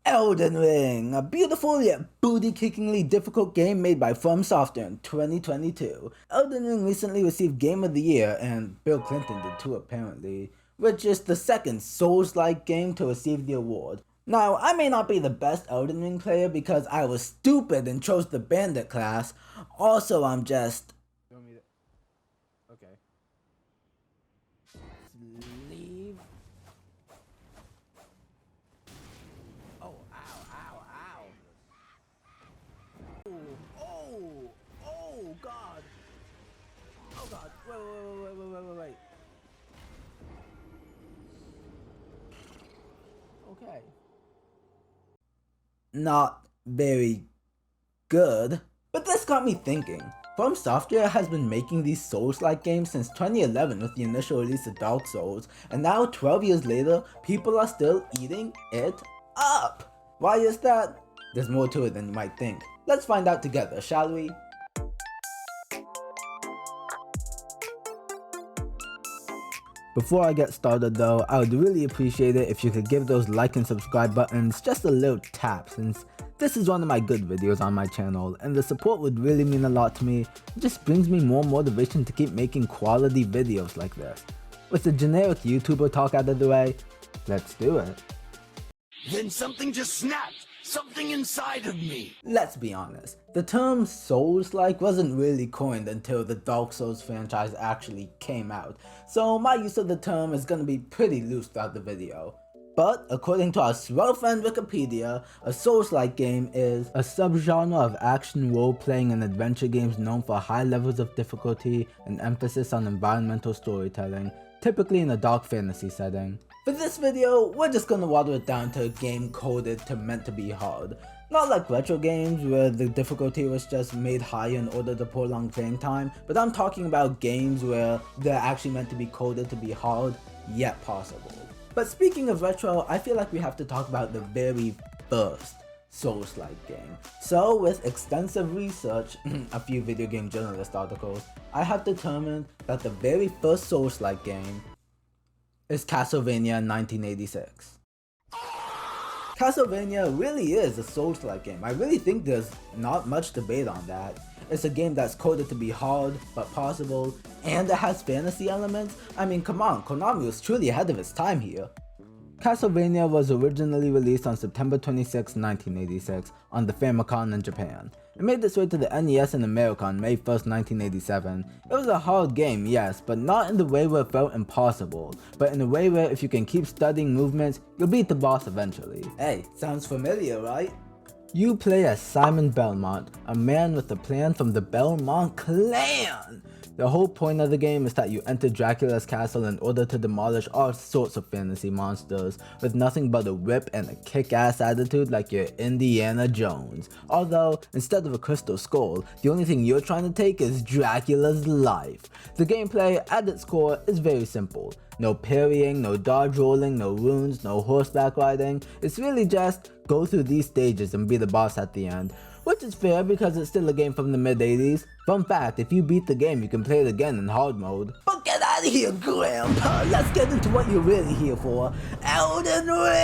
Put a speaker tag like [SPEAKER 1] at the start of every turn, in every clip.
[SPEAKER 1] Elden Ring, a beautiful yet booty-kickingly difficult game made by FromSoftware in 2022. Elden Ring recently received Game of the Year, and Bill Clinton did too apparently, which is the second Souls-like game to receive the award. Now, I may not be the best Elden Ring player because I was stupid and chose the Bandit class. Also, I'm just... Okay. Leave. Oh, oh, God. Oh, God. Wait. Okay. Not very good. But this got me thinking. FromSoftware has been making these Souls-like games since 2011 with the initial release of Dark Souls, and now 12 years later, people are still eating it up. Why is that? There's more to it than you might think. Let's find out together, shall we? Before I get started though, I would really appreciate it if you could give those like and subscribe buttons just a little tap, since this is one of my good videos on my channel, and the support would really mean a lot to me. It just brings me more motivation to keep making quality videos like this. With the generic YouTuber talk out of the way, let's do it.
[SPEAKER 2] Then something just snapped! Something inside of me!
[SPEAKER 1] Let's be honest, the term Souls-like wasn't really coined until the Dark Souls franchise actually came out, so my use of the term is gonna be pretty loose throughout the video. But according to our swell friend Wikipedia, a Souls-like game is a subgenre of action role-playing and adventure games known for high levels of difficulty and emphasis on environmental storytelling, typically in a dark fantasy setting. For this video, we're just gonna water it down to a game coded to meant to be hard. Not like retro games where the difficulty was just made higher in order to prolong playing time, but I'm talking about games where they're actually meant to be coded to be hard, yet possible. But speaking of retro, I feel like we have to talk about the very first Souls-like game. So with extensive research, a few video game journalist articles, I have determined that the very first Souls-like game is Castlevania 1986. Castlevania really is a Souls-like game. I really think there's not much debate on that. It's a game that's coded to be hard, but possible, and it has fantasy elements. I mean, come on, Konami was truly ahead of its time here. Castlevania was originally released on September 26, 1986 on the Famicom in Japan. It made its way to the NES in America on May 1st, 1987. It was a hard game, yes, but not in the way where it felt impossible, but in a way where if you can keep studying movements, you'll beat the boss eventually. Hey, sounds familiar, right? You play as Simon Belmont, a man with a plan from the Belmont clan! The whole point of the game is that you enter Dracula's castle in order to demolish all sorts of fantasy monsters, with nothing but a whip and a kick-ass attitude like you're Indiana Jones. Although, instead of a crystal skull, the only thing you're trying to take is Dracula's life. The gameplay, at its core, is very simple. No parrying, no dodge rolling, no runes, no horseback riding. It's really just go through these stages and be the boss at the end. Which is fair because it's still a game from the mid-80s. Fun fact, if you beat the game, you can play it again in hard mode. But get out of here, Grandpa! Let's get into what you're really here for. Elden Ring!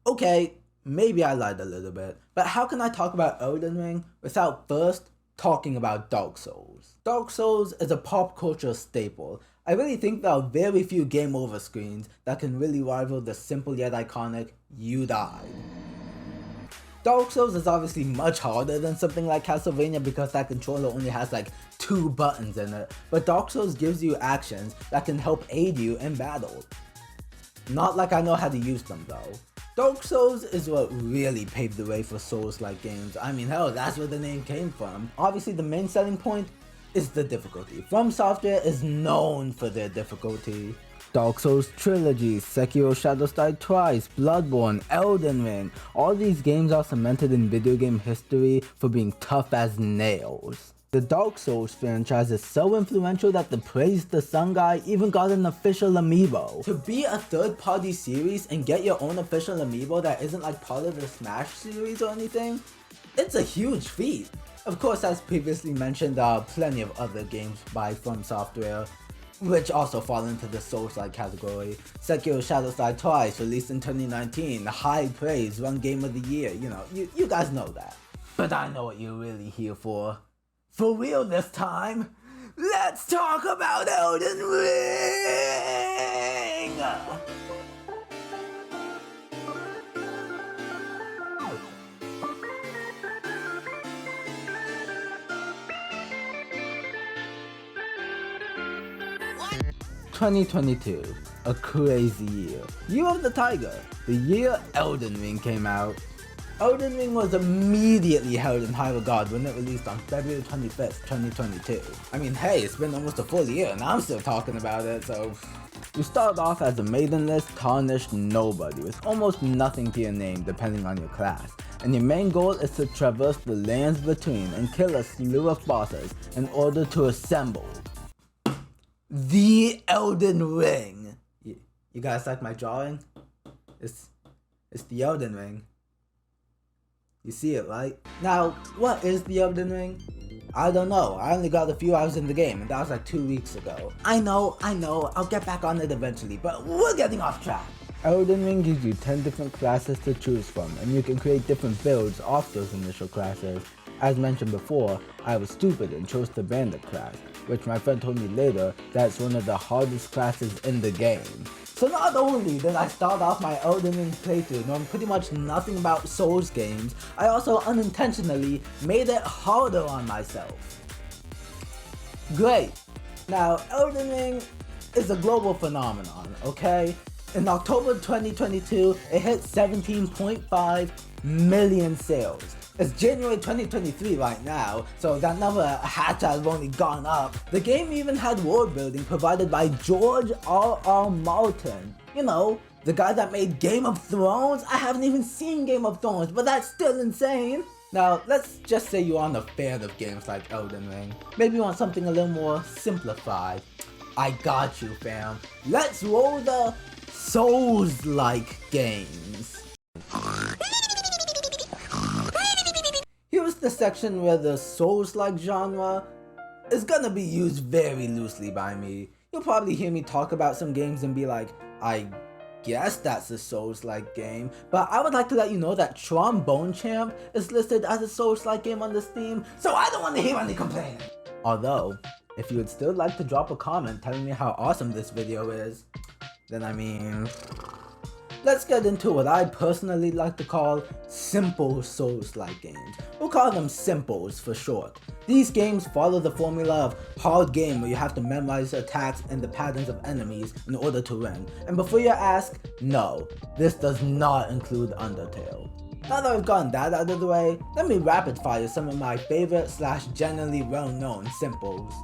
[SPEAKER 1] Okay, maybe I lied a little bit, but how can I talk about Elden Ring without first talking about Dark Souls? Dark Souls is a pop culture staple. I really think there are very few game over screens that can really rival the simple yet iconic "You Died." Dark Souls is obviously much harder than something like Castlevania because that controller only has like 2 buttons in it, but Dark Souls gives you actions that can help aid you in battle. Not like I know how to use them though. Dark Souls is what really paved the way for Souls-like games. I mean, hell, that's where the name came from. Obviously, the main selling point is the difficulty. FromSoftware is known for their difficulty. Dark Souls Trilogy, Sekiro Shadows Die Twice, Bloodborne, Elden Ring, all these games are cemented in video game history for being tough as nails. The Dark Souls franchise is so influential that the Praise the Sun guy even got an official amiibo. To be a third-party series and get your own official amiibo that isn't like part of the Smash series or anything, it's a huge feat. Of course, as previously mentioned, there are plenty of other games by FromSoftware. which also fall into the Souls-like category. Sekiro Shadows Die Twice, released in 2019, high praise, won Game of the Year, you know, you guys know that. But I know what you're really here for. For real this time, let's talk about Elden Ring! 2022, a crazy year. Year of the Tiger, the year Elden Ring came out. Elden Ring was immediately held in high regard when it released on February 25th, 2022. I mean, hey, it's been almost a full year and I'm still talking about it, so... You start off as a maidenless, tarnished nobody with almost nothing to your name depending on your class, and your main goal is to traverse the lands between and kill a slew of bosses in order to assemble the Elden Ring. You guys like my drawing? It's the Elden Ring. You see it, right? Now, what is the Elden Ring? I don't know. I only got a few hours in the game, and that was like 2 weeks ago. I know, I'll get back on it eventually, but we're getting off track. Elden Ring gives you 10 different classes to choose from, and you can create different builds off those initial classes. As mentioned before, I was stupid and chose the Bandit class, which my friend told me later that's one of the hardest classes in the game. So not only did I start off my Elden Ring playthrough knowing pretty much nothing about Souls games, I also unintentionally made it harder on myself. Great! Now, Elden Ring is a global phenomenon, okay? In October 2022, it hit 17.5 million sales. It's January 2023 right now, so that number had to have only gone up. The game even had world building provided by George R.R. Martin. You know, the guy that made Game of Thrones? I haven't even seen Game of Thrones, but that's still insane. Now, let's just say you aren't a fan of games like Elden Ring. Maybe you want something a little more simplified. I got you, fam. Let's roll the Souls-like games. Here's the section where the Souls-like genre is gonna be used very loosely by me. You'll probably hear me talk about some games and be like, I guess that's a Souls-like game, but I would like to let you know that Trombone Champ is listed as a Souls-like game on the Steam, so I don't want to hear any complaining. Although, if you would still like to drop a comment telling me how awesome this video is, then I mean... Let's get into what I personally like to call simple Souls-like games. We'll call them simples for short. These games follow the formula of hard game where you have to memorize attacks and the patterns of enemies in order to win. And before you ask, no, this does not include Undertale. Now that I've gotten that out of the way, let me rapid fire some of my favorite / generally well known simples.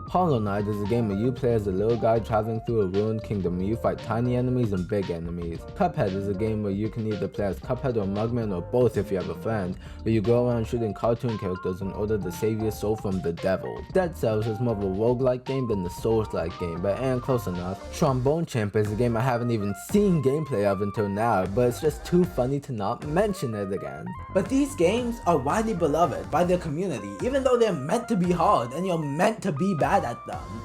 [SPEAKER 1] Hollow Knight is a game where you play as a little guy traveling through a ruined kingdom where you fight tiny enemies and big enemies. Cuphead is a game where you can either play as Cuphead or Mugman or both if you have a friend, where you go around shooting cartoon characters in order to save your soul from the devil. Dead Cells is more of a roguelike game than the Souls-like game, but ain't close enough. Trombone Champ is a game I haven't even seen gameplay of until now, but it's just too funny to not mention it again. But these games are widely beloved by their community, even though they're meant to be hard and you're meant to be bad at them.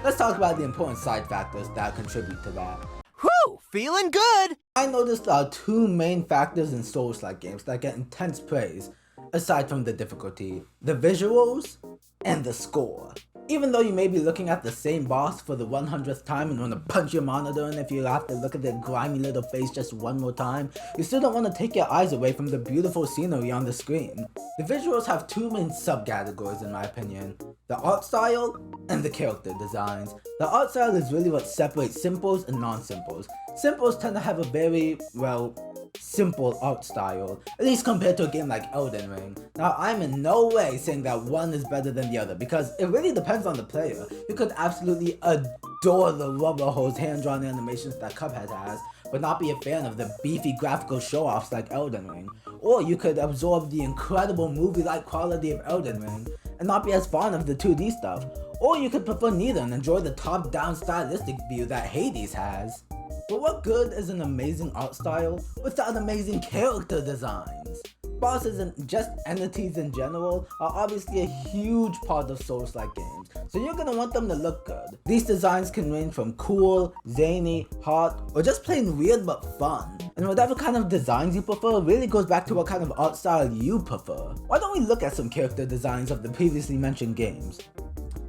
[SPEAKER 1] Let's talk about the important side factors that contribute to that.
[SPEAKER 3] Whew, feeling good!
[SPEAKER 1] I noticed there are two main factors in Souls-like games that get intense praise, aside from the difficulty: the visuals and the score. Even though you may be looking at the same boss for the 100th time and want to punch your monitor, and if you have to look at their grimy little face just one more time, you still don't want to take your eyes away from the beautiful scenery on the screen. The visuals have two main subcategories in my opinion: the art style and the character designs. The art style is really what separates simples and non-simples. Simples tend to have a very, well, simple art style, at least compared to a game like Elden Ring. Now, I'm in no way saying that one is better than the other, because it really depends on the player. You could absolutely adore the rubber hose hand-drawn animations that Cuphead has, but not be a fan of the beefy graphical show-offs like Elden Ring. Or you could absorb the incredible movie-like quality of Elden Ring, and not be as fond of the 2D stuff. Or you could prefer neither and enjoy the top-down stylistic view that Hades has. But what good is an amazing art style without amazing character designs? Bosses and just entities in general are obviously a huge part of Souls-like games, so you're gonna want them to look good. These designs can range from cool, zany, hot, or just plain weird but fun. And whatever kind of designs you prefer really goes back to what kind of art style you prefer. Why don't we look at some character designs of the previously mentioned games?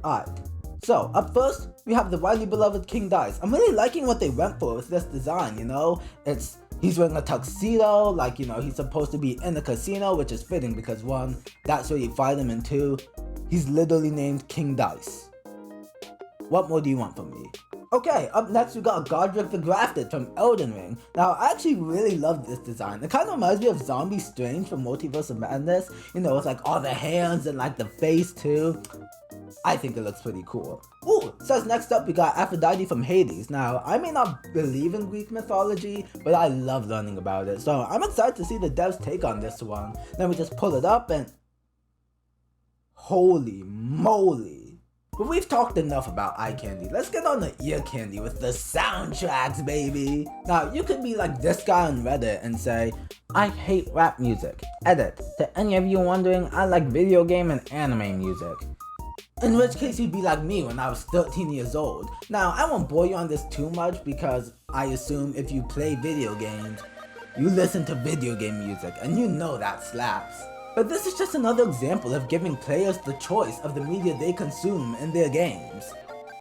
[SPEAKER 1] Alright, so up first, we have the widely beloved King Dice. I'm really liking what they went for with this design, you know? He's wearing a tuxedo, like, you know, he's supposed to be in a casino, which is fitting because 1, that's where you fight him, and 2, he's literally named King Dice. What more do you want from me? Okay, up next we got Godrick the Grafted from Elden Ring. Now, I actually really love this design. It kind of reminds me of Zombie Strange from Multiverse of Madness. You know, it's like all the hands and like the face too. I think it looks pretty cool. Ooh, says next up we got Aphrodite from Hades. Now, I may not believe in Greek mythology, but I love learning about it. So I'm excited to see the devs take on this one. Then we just pull it up and... holy moly. But we've talked enough about eye candy. Let's get on the ear candy with the soundtracks, baby. Now, you could be like this guy on Reddit and say, I hate rap music. Edit. To any of you wondering, I like video game and anime music. In which case you'd be like me when I was 13 years old. Now, I won't bore you on this too much because I assume if you play video games, you listen to video game music and you know that slaps. But this is just another example of giving players the choice of the media they consume in their games.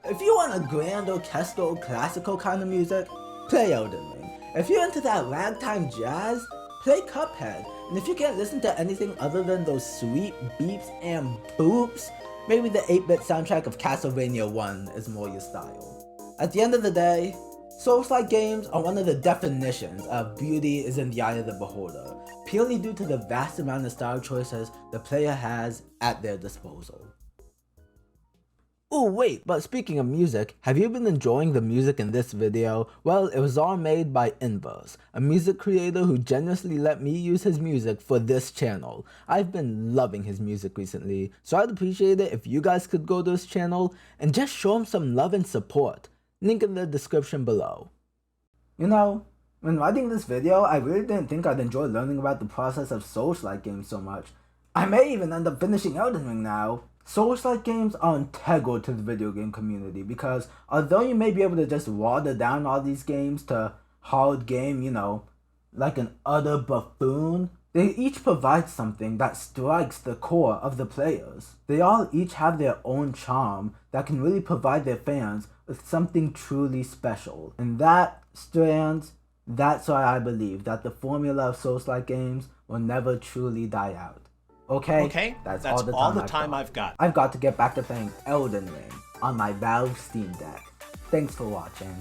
[SPEAKER 1] If you want a grand orchestral classical kind of music, play Elden Ring. If you're into that ragtime jazz, play Cuphead. And if you can't listen to anything other than those sweet beeps and boops, maybe the 8-bit soundtrack of Castlevania 1 is more your style. At the end of the day, Souls-like games are one of the definitions of beauty is in the eye of the beholder, purely due to the vast amount of style choices the player has at their disposal. Oh wait, but speaking of music, have you been enjoying the music in this video? Well, it was all made by Inverse, a music creator who generously let me use his music for this channel. I've been loving his music recently, so I'd appreciate it if you guys could go to his channel and just show him some love and support. Link in the description below. You know, when writing this video, I really didn't think I'd enjoy learning about the process of Souls-like games so much. I may even end up finishing Elden Ring now. Souls-like games are integral to the video game community because although you may be able to just water down all these games to hard game, you know, like an utter buffoon, they each provide something that strikes the core of the players. They all each have their own charm that can really provide their fans with something truly special. And that's why I believe that the formula of Souls-like games will never truly die out. Okay, that's all the time I've got. I've got to get back to playing Elden Ring on my Valve Steam Deck. Thanks for watching.